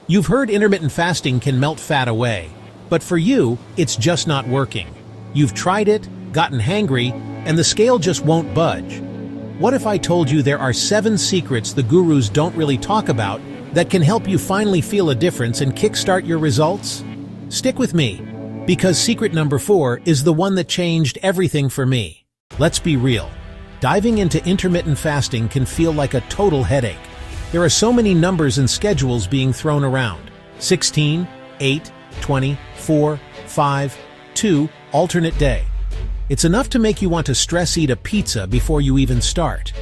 You've heard intermittent fasting can melt fat away, but for you, it's just not working. You've tried it, gotten hangry, and the scale just won't budge. What if I told you there are 7 secrets the gurus don't really talk about that can help you finally feel a difference and kickstart your results? Stick with me, because secret number 4 is the one that changed everything for me. Let's be real. Diving into intermittent fasting can feel like a total headache. There are so many numbers and schedules being thrown around. 16, 8, 20, 4, 5, 2, alternate day. It's enough to make you want to stress eat a pizza before you even start.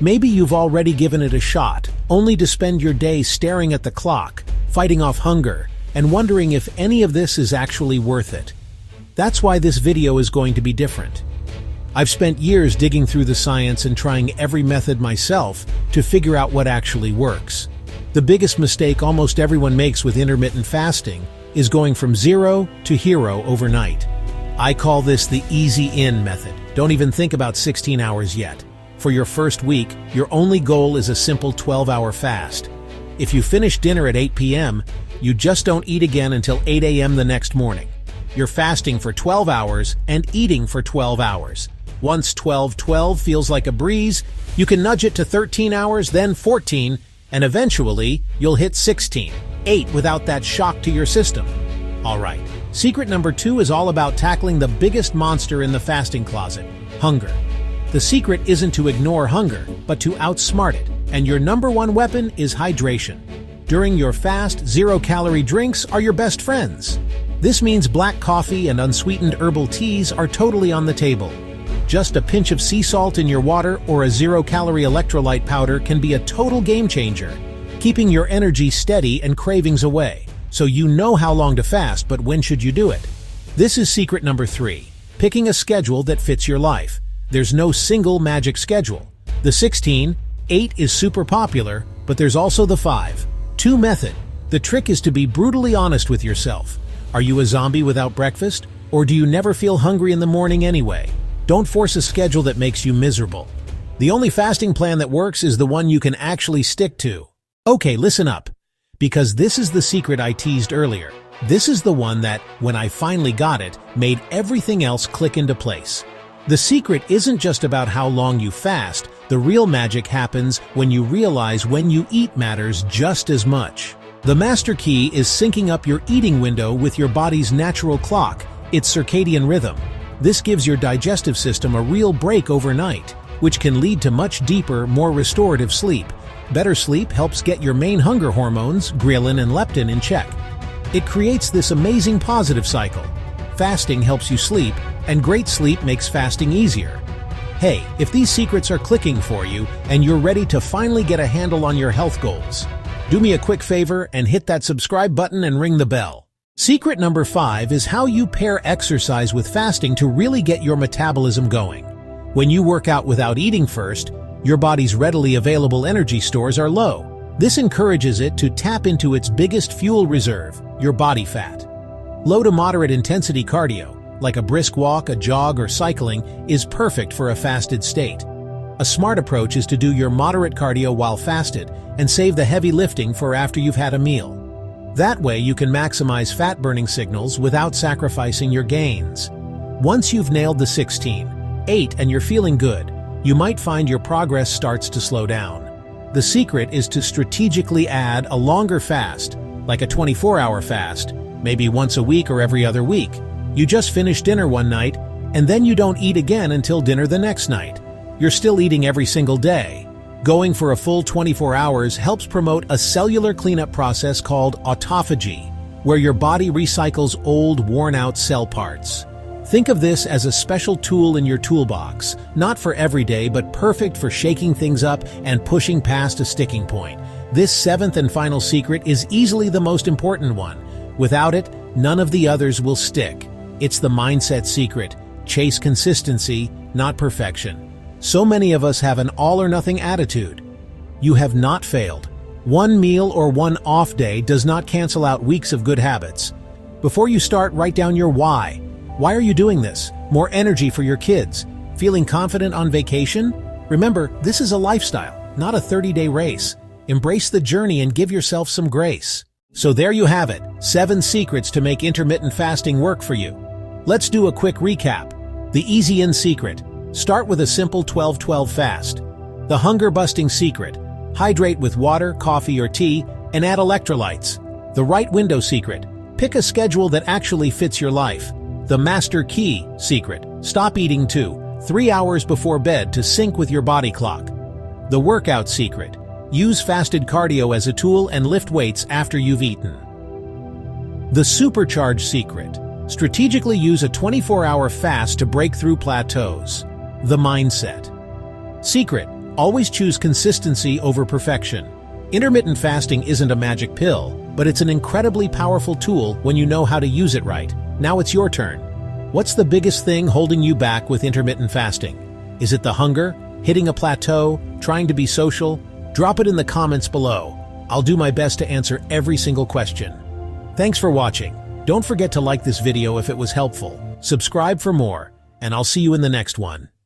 Maybe you've already given it a shot, only to spend your day staring at the clock, fighting off hunger, and wondering if any of this is actually worth it. That's why this video is going to be different. I've spent years digging through the science and trying every method myself to figure out what actually works. The biggest mistake almost everyone makes with intermittent fasting is going from 0 to hero overnight. I call this the easy in method. Don't even think about 16 hours yet. For your first week, your only goal is a simple 12-hour fast. If you finish dinner at 8 p.m., you just don't eat again until 8 a.m. the next morning. You're fasting for 12 hours and eating for 12 hours. Once 12-12 feels like a breeze, you can nudge it to 13 hours, then 14, and eventually you'll hit 16, 8 without that shock to your system. All right, secret number 2 is all about tackling the biggest monster in the fasting closet, hunger. The secret isn't to ignore hunger, but to outsmart it, and your number 1 weapon is hydration. During your fast, 0-calorie drinks are your best friends. This means black coffee and unsweetened herbal teas are totally on the table. Just a pinch of sea salt in your water or a 0-calorie electrolyte powder can be a total game changer, keeping your energy steady and cravings away. So you know how long to fast, but when should you do it? This is secret number 3, picking a schedule that fits your life. There's no single magic schedule. The 16, 8 is super popular, but there's also the 5-2 method. The trick is to be brutally honest with yourself. Are you a zombie without breakfast? Or do you never feel hungry in the morning anyway? Don't force a schedule that makes you miserable. The only fasting plan that works is the one you can actually stick to. Okay, listen up. Because this is the secret I teased earlier. This is the one that, when I finally got it, made everything else click into place. The secret isn't just about how long you fast. The real magic happens when you realize when you eat matters just as much. The master key is syncing up your eating window with your body's natural clock, its circadian rhythm. This gives your digestive system a real break overnight, which can lead to much deeper, more restorative sleep. Better sleep helps get your main hunger hormones, ghrelin and leptin, in check. It creates this amazing positive cycle. Fasting helps you sleep, and great sleep makes fasting easier. Hey, if these secrets are clicking for you and you're ready to finally get a handle on your health goals, do me a quick favor and hit that subscribe button and ring the bell. Secret number 5 is how you pair exercise with fasting to really get your metabolism going. When you work out without eating first, your body's readily available energy stores are low. This encourages it to tap into its biggest fuel reserve, your body fat. Low to moderate intensity cardio, like a brisk walk, a jog, or cycling, is perfect for a fasted state. A smart approach is to do your moderate cardio while fasted and save the heavy lifting for after you've had a meal. That way you can maximize fat-burning signals without sacrificing your gains. Once you've nailed the 16, 8 and you're feeling good, you might find your progress starts to slow down. The secret is to strategically add a longer fast, like a 24-hour fast, maybe once a week or every other week. You just finish dinner one night, and then you don't eat again until dinner the next night. You're still eating every single day. Going for a full 24 hours helps promote a cellular cleanup process called autophagy, where your body recycles old, worn-out cell parts. Think of this as a special tool in your toolbox, not for every day, but perfect for shaking things up and pushing past a sticking point. This 7th and final secret is easily the most important one. Without it, none of the others will stick. It's the mindset secret. Chase consistency, not perfection. So many of us have an all-or-nothing attitude. You have not failed. One meal or one off day does not cancel out weeks of good habits. Before you start, write down your why. Why are you doing this? More energy for your kids? Feeling confident on vacation? Remember, this is a lifestyle, not a 30-day race. Embrace the journey and give yourself some grace. So there you have it, 7 secrets to make intermittent fasting work for you. Let's do a quick recap. The easy-in secret. Start with a simple 12-12 fast. The hunger-busting secret. Hydrate with water, coffee, or tea, and add electrolytes. The right window secret. Pick a schedule that actually fits your life. The master key secret. Stop eating 2-3 hours before bed to sync with your body clock. The workout secret. Use fasted cardio as a tool and lift weights after you've eaten. The supercharge secret. Strategically use a 24-hour fast to break through plateaus. The mindset secret. Always choose consistency over perfection. Intermittent fasting isn't a magic pill, but it's an incredibly powerful tool when you know how to use it right. Now it's your turn. What's the biggest thing holding you back with intermittent fasting? Is it the hunger, hitting a plateau, trying to be social? Drop it in the comments below. I'll do my best to answer every single question. Thanks for watching. Don't forget to like this video if it was helpful, subscribe for more, and I'll see you in the next one.